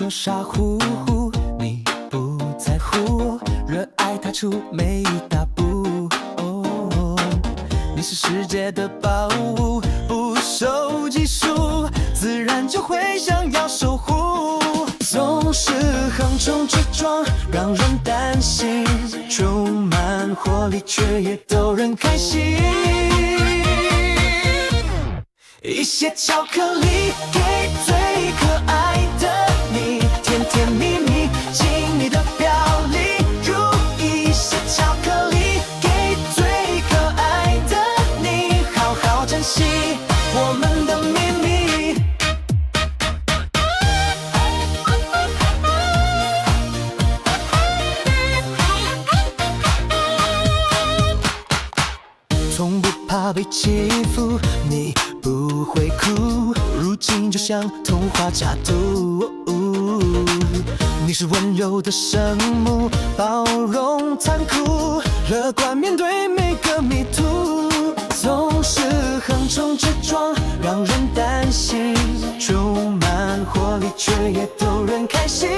说傻乎乎，你不在乎，热爱踏出每一大步。你是世界的宝物，不受拘束，自然就会想要守护。总是横冲直撞，让人担心，充满活力却也逗人开心。一些巧克力给最可爱的你，甜甜蜜蜜进你的表里。如一些巧克力给最可爱的你，好好珍惜我们的秘密。从不怕被欺负，你不会哭，如今就像童话家徒。你是温柔的圣母，包容残酷，乐观面对每个迷途。总是横冲直撞，让人担心，充满活力却也逗人开心。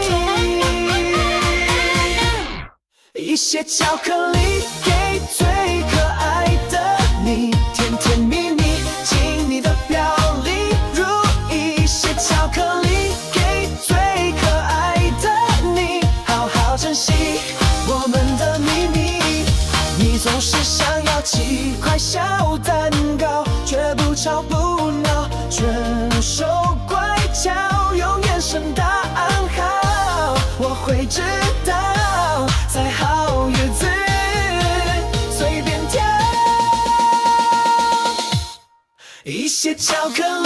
一些巧克力给最可爱的你，甜甜蜜蜜进你的表里。如一些巧克力给最可爱的你，好好珍惜我们的秘密。你总是想要几块小蛋糕，却不吵不闹，全手乖巧，永远圣诞好。我会知道，在好日子随便挑一些巧克力。